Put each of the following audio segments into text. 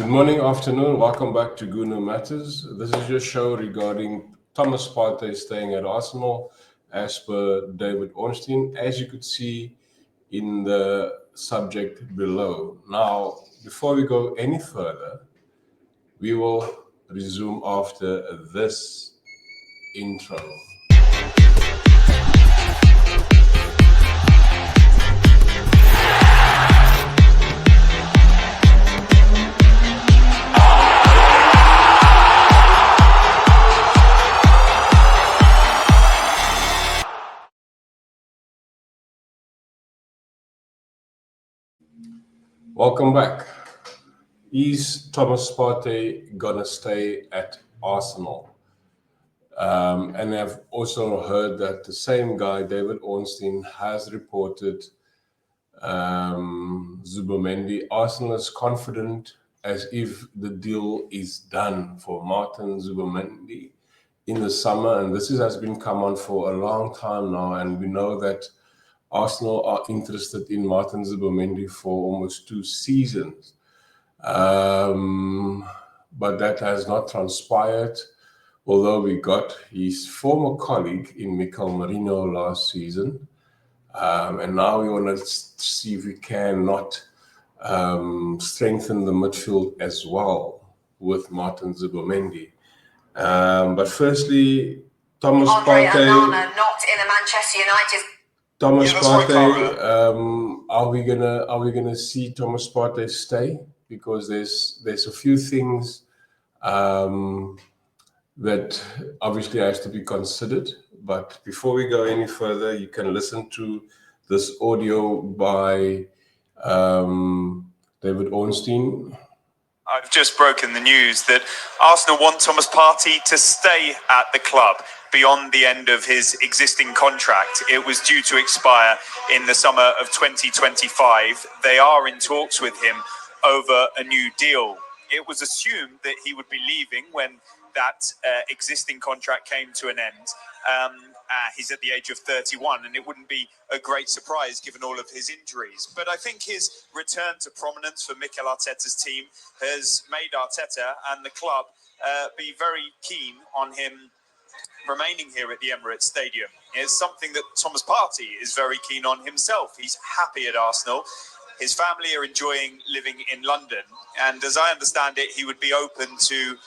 Good morning, afternoon. Welcome back to Gunu Matters. This is your show regarding Thomas Partey staying at Arsenal, as per David Ornstein, as you could see in the subject below. Now, before we go any further, we will resume after this intro. Welcome back. Is Thomas Partey gonna stay at Arsenal? And I've also heard that the same guy, David Ornstein, has reported Zubimendi. Arsenal is confident as if the deal is done for Martin Zubimendi in the summer, and this has been come on for a long time now, and we know that Arsenal are interested in Martin Zubimendi for almost 2 seasons. But that has not transpired, although we got his former colleague in Mikel Merino last season. And now we want to see if we cannot strengthen the midfield as well with Martin Zubimendi. But firstly, Thomas Partey... not in a Manchester United... Thomas Partey, are we gonna see Thomas Partey stay? Because there's a few things that obviously has to be considered. But before we go any further, you can listen to this audio by David Ornstein. I've just broken the news that Arsenal want Thomas Partey to stay at the club beyond the end of his existing contract. It was due to expire in the summer of 2025. They are in talks with him over a new deal. It was assumed that he would be leaving when that existing contract came to an end. He's at the age of 31, and it wouldn't be a great surprise given all of his injuries. But I think his return to prominence for Mikel Arteta's team has made Arteta and the club be very keen on him remaining here at the Emirates Stadium. It's something that Thomas Partey is very keen on himself. He's happy at Arsenal. His family are enjoying living in London. And as I understand it, he would be open to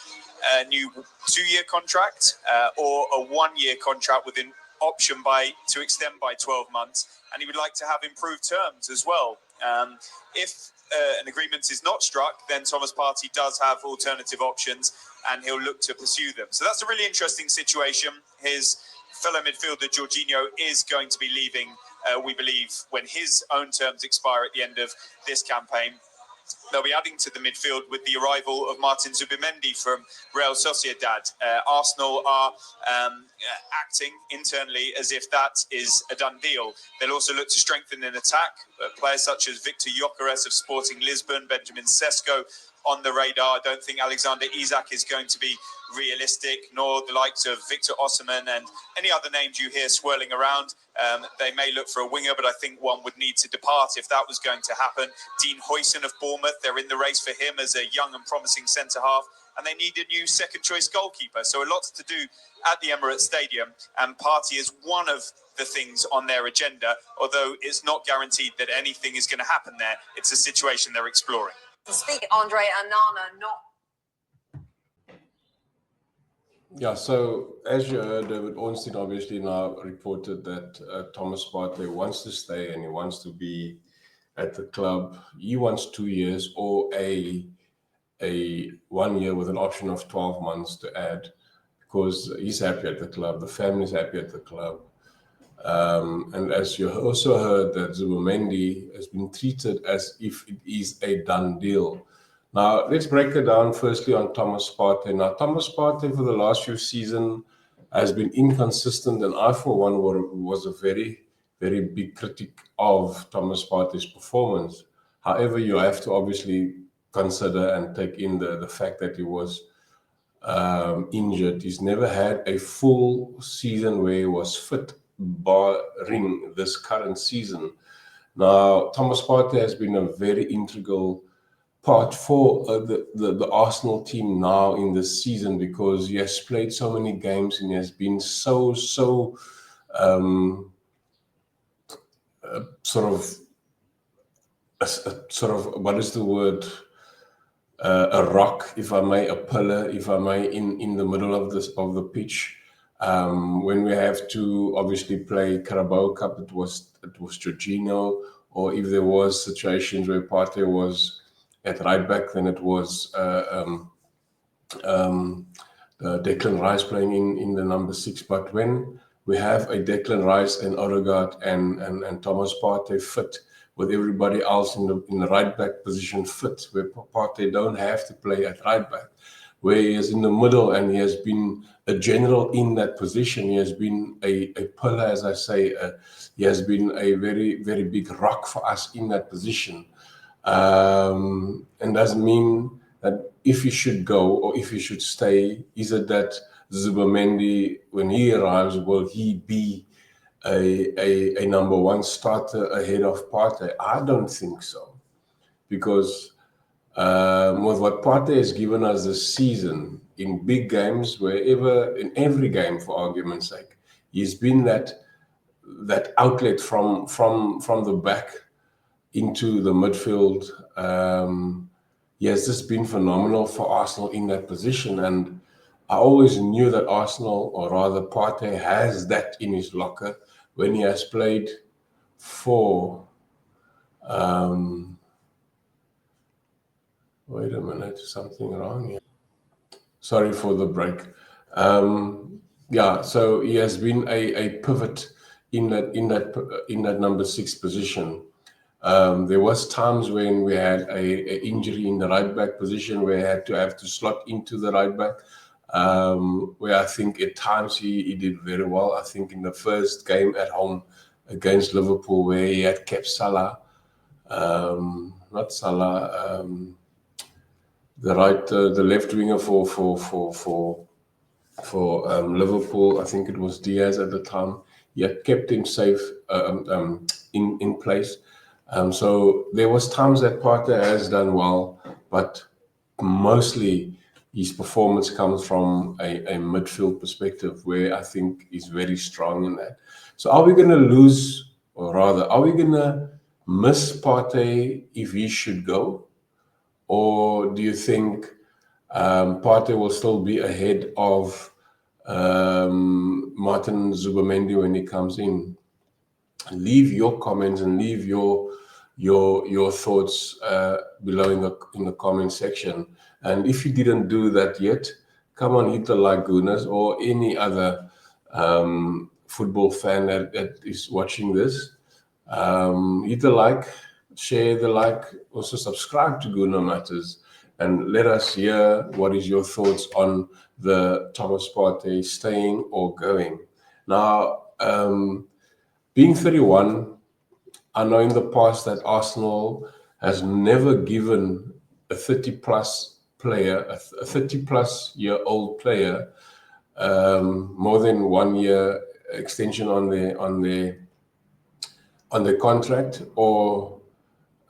a new 2-year contract or a 1-year contract with an option to extend by 12 months. And he would like to have improved terms as well. If an agreement is not struck, then Thomas Partey does have alternative options and he'll look to pursue them. So that's a really interesting situation. His fellow midfielder, Jorginho, is going to be leaving, we believe, when his own terms expire at the end of this campaign. They'll be adding to the midfield with the arrival of Martin Zubimendi from Real Sociedad. Arsenal are acting internally as if that is a done deal. They'll also look to strengthen in attack. Players such as Victor Gyökeres of Sporting Lisbon, Benjamin Sesko on the radar. I don't think Alexander Isak is going to be realistic, nor the likes of Victor Osimhen and any other names you hear swirling around. They may look for a winger, but I think one would need to depart if that was going to happen. Dean Huijsen of Bournemouth, they're in the race for him as a young and promising centre-half, and they need a new second-choice goalkeeper. So a lot to do at the Emirates Stadium, and Partey is one of the things on their agenda, although it's not guaranteed that anything is going to happen there. It's a situation they're exploring. To speak, Andre Onana, not... Yeah, so as you heard, David Ornstein obviously now reported that Thomas Partey wants to stay and he wants to be at the club. He wants 2 years or a 1 year with an option of 12 months to add, because he's happy at the club, the family's happy at the club. And as you also heard, that Zubimendi has been treated as if it is a done deal. Now, let's break it down firstly on Thomas Partey. Now, Thomas Partey for the last few seasons has been inconsistent, and I, for one, was a very, very big critic of Thomas Partey's performance. However, you have to obviously consider and take in the fact that he was injured. He's never had a full season where he was fit, barring this current season. Now, Thomas Partey has been a very integral part for the Arsenal team now in this season, because he has played so many games and he has been so sort of what is the word, a rock, if I may, a pillar, if I may, in the middle of the pitch. When we have to obviously play Carabao Cup, it was Jorginho, or if there was situations where Partey was at right back, then it was Declan Rice playing in the number 6. But when we have a Declan Rice and Odegaard and Thomas Partey fit, with everybody else in the right back position fit, where Partey don't have to play at right back, where he is in the middle and he has been a general in that position. He has been a pillar, as I say. He has been a very, very big rock for us in that position. And doesn't mean that if he should go or if he should stay, is it that Zubimendi, when he arrives, will he be a number 1 starter ahead of Partey? I don't think so, because with what Partey has given us this season in big games, in every game, for argument's sake, he's been that outlet from the back into the midfield. He has just been phenomenal for Arsenal in that position, and I always knew that Arsenal, or rather Partey, has that in his locker when he has played for wait a minute, something wrong here. Sorry for the break. Yeah, so he has been a pivot in that number 6 position. There was times when we had a injury in the right back position where he had to have to slot into the right back, where I think at times he did very well. I think in the first game at home against Liverpool, where he had kept Salah, not Salah, the left winger for Liverpool. I think it was Diaz at the time. He had kept him safe in place. So there was times that Partey has done well, but mostly his performance comes from a midfield perspective, where I think he's very strong in that. So are we going to lose, or rather, are we going to miss Partey if he should go? Or do you think Partey will still be ahead of Martin Zubimendi when he comes in? Leave your comments and leave your thoughts below in the comment section. And if you didn't do that yet, come on, hit the like, goodness, or any other football fan that is watching this. Hit the like, share the like, also subscribe to Gooner Matters, and let us hear what is your thoughts on the Thomas Partey staying or going. Now, being 31, I know in the past that Arsenal has never given a 30-plus player, a 30-plus-year-old player, more than 1 year extension on their contract, or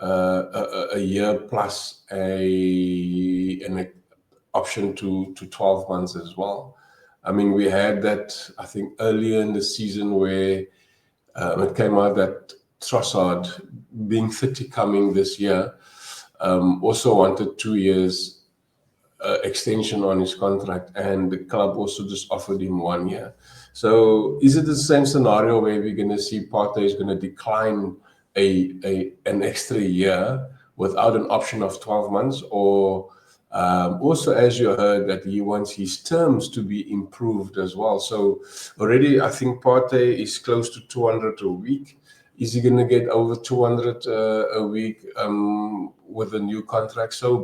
a year plus an option to 12 months as well. I mean, we had that, I think, earlier in the season where it came out that Trossard, being 30 coming this year, also wanted 2 years extension on his contract, and the club also just offered him 1 year. So is it the same scenario where we're going to see Partey is going to decline an extra year without an option of 12 months? Or also, as you heard, that he wants his terms to be improved as well. So already I think Partey is close to 200 a week. Is he going to get over 200 a week with a new contract? So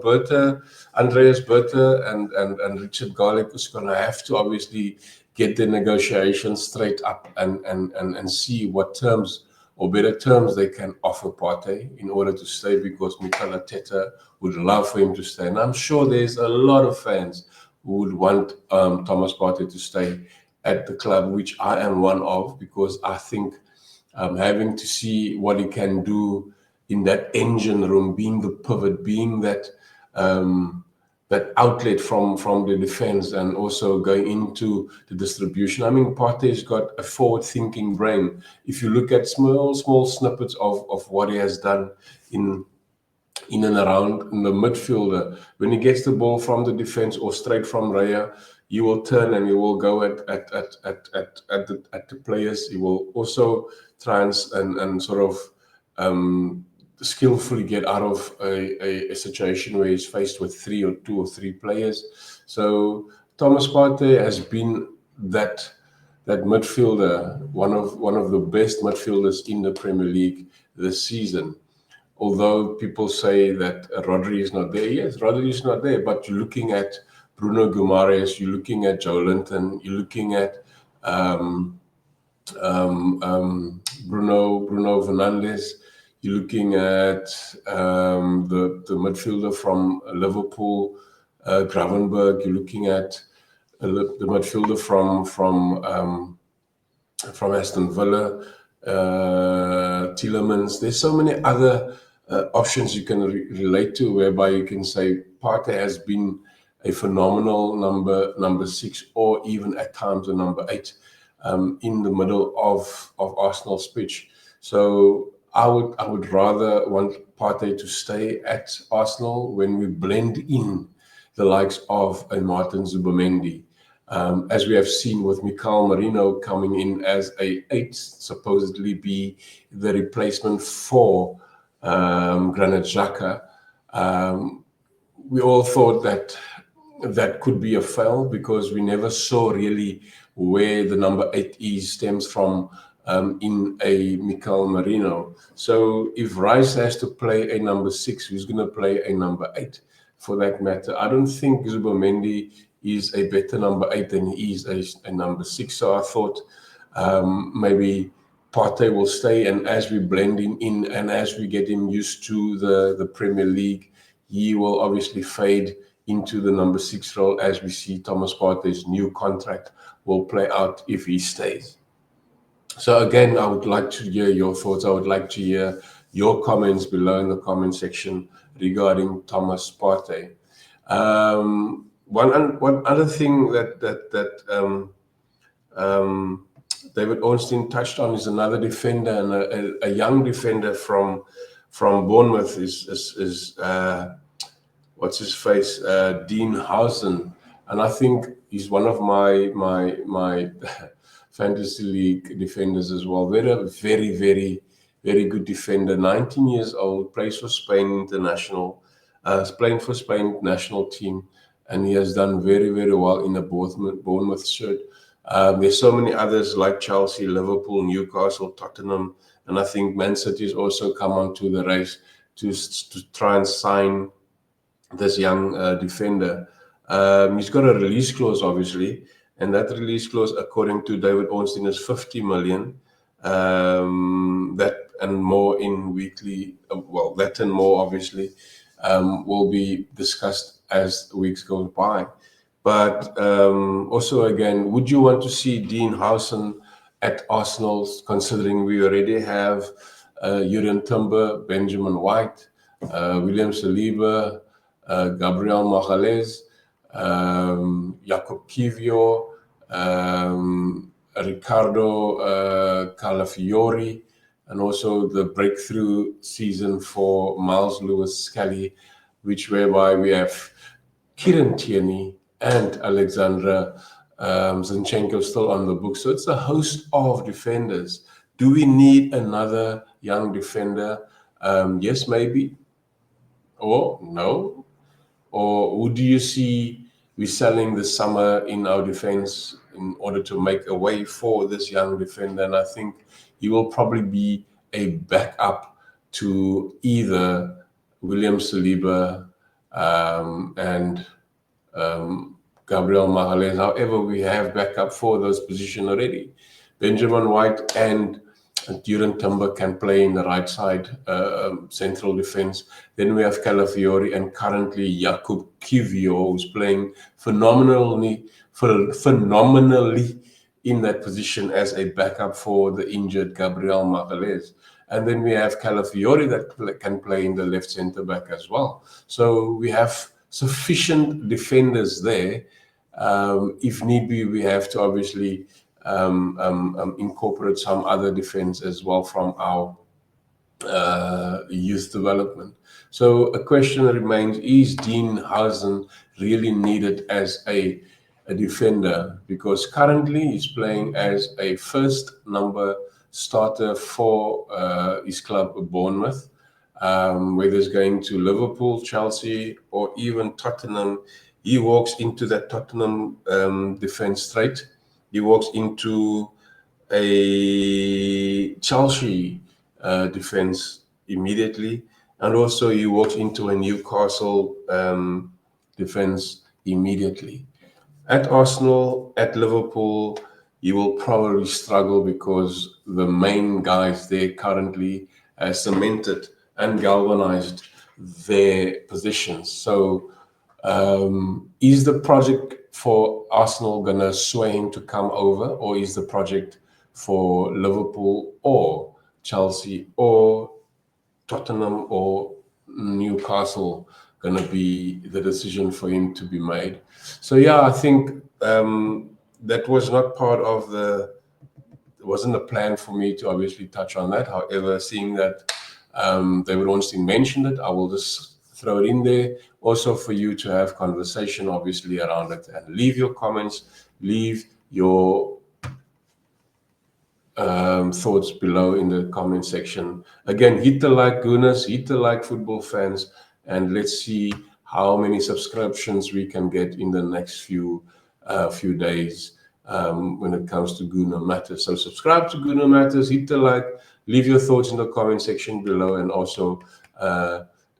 Andreas Bertha and Richard Garlick is going to have to obviously get the negotiations straight up and see what terms or better terms they can offer Partey in order to stay, because Mikel Arteta would love for him to stay. And I'm sure there's a lot of fans who would want Thomas Partey to stay at the club, which I am one of, because I think having to see what he can do in that engine room, being the pivot, being that that outlet from the defense, and also going into the distribution. I mean, Partey's got a forward-thinking brain. If you look at small snippets of what he has done in and around in the midfielder, when he gets the ball from the defense or straight from Raya, he will turn and he will go at the players. He will also try and sort of skillfully get out of a situation where he's faced with two or three players. So Thomas Partey has been that midfielder, one of the best midfielders in the Premier League this season. Although people say that Rodri is not there, yes, Rodri is not there, but you're looking at Bruno Guimaraes, you're looking at Joe Linton, you're looking at Bruno Fernandes, you're looking at the midfielder from Liverpool, Gravenberg, you're looking at the midfielder from Aston Villa, Tielemans. There's so many other options you can relate to, whereby you can say Partey has been a phenomenal number 6, or even at times a number 8 in the middle of Arsenal's pitch. So I would rather want Partey to stay at Arsenal when we blend in the likes of a Martin Zubimendi, as we have seen with Mikael Merino coming in as a 8, supposedly be the replacement for Granit Xhaka. We all thought that could be a fail, because we never saw really where the number 8 stems from in a Mikael Merino. So if Rice has to play a number 6, who's going to play a number 8 for that matter? I don't think Zubimendi is a better number 8 than he is a number 6. So I thought maybe Partey will stay, and as we blend him in and as we get him used to the Premier League, he will obviously fade into the number 6 role, as we see Thomas Partey's new contract will play out if he stays. So again, I would like to hear your thoughts. I would like to hear your comments below in the comment section regarding Thomas Partey. One other thing that David Ornstein touched on is another defender, and a young defender from Bournemouth is what's his face, Dean Huijsen, and I think he's one of my fantasy league defenders as well. Very good defender. 19 years old, plays for Spain international, playing for Spain national team, and he has done very well in the Bournemouth shirt. There's so many others like Chelsea, Liverpool, Newcastle, Tottenham, and I think Man City has also come onto the race to try and sign this young defender. He's got a release clause, obviously, and that release clause, according to David Ornstein, is 50 million. That and more in weekly, that and more obviously will be discussed as the weeks go by. But also, again, would you want to see Dean Huijsen at Arsenal, considering we already have Jurgen Timber, Benjamin White, William Saliba, Gabriel Magalhaes, Jacob Kiwior, Ricardo Calafiori, and also the breakthrough season for Miles Lewis-Skelly, whereby we have Kieran Tierney and Alexandra Zinchenko still on the book. So it's a host of defenders. Do we need another young defender? Yes, maybe. Or no? Or would you see we selling this summer in our defense in order to make a way for this young defender? And I think he will probably be a backup to either William Saliba and Gabriel Magalhaes. However, we have backup for those positions already. Benjamin White and Jurgen Timber can play in the right side central defense. Then we have Calafiori and currently Jakub Kiwior, who's playing phenomenally in that position as a backup for the injured Gabriel Magalhaes. And then we have Calafiori that can play in the left centre back as well. So we have sufficient defenders there. If need be, we have to obviously incorporate some other defense as well from our youth development. So a question remains, is Dean Huijsen really needed as a defender? Because currently he's playing as a first number starter for his club Bournemouth. Whether it's going to Liverpool, Chelsea, or even Tottenham, he walks into that Tottenham defense straight. He walks into a Chelsea defense immediately, and also he walks into a Newcastle defense immediately. At Arsenal, at Liverpool, he will probably struggle because the main guys there currently have cemented and galvanized their positions. So is the project for Arsenal going to sway him to come over, or is the project for Liverpool or Chelsea or Tottenham or Newcastle going to be the decision for him to be made? So yeah, I think that was not part of it wasn't a plan for me to obviously touch on that. However, seeing that David Ornstein mentioned it, I will just throw it in there also for you to have conversation obviously around it, and leave your comments, leave your thoughts below in the comment section. Again, hit the like, goodness, hit the like, football fans, and let's see how many subscriptions we can get in the next few days when it comes to Guna Matters. So subscribe to Guna Matters, hit the like, leave your thoughts in the comment section below, and also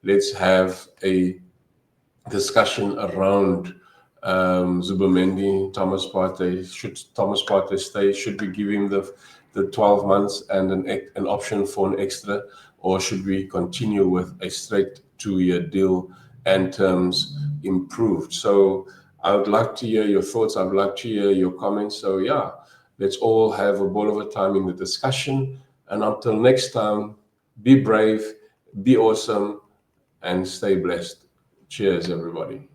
let's have a discussion around Zubimendi, Thomas Partey. Should Thomas Partey stay? Should we give him the 12 months and an option for an extra, or should we continue with a straight 2-year deal and terms improved? So I would like to hear your thoughts. I would like to hear your comments. So yeah, let's all have a ball of a time in the discussion. And until next time, be brave, be awesome, and stay blessed. Cheers, everybody.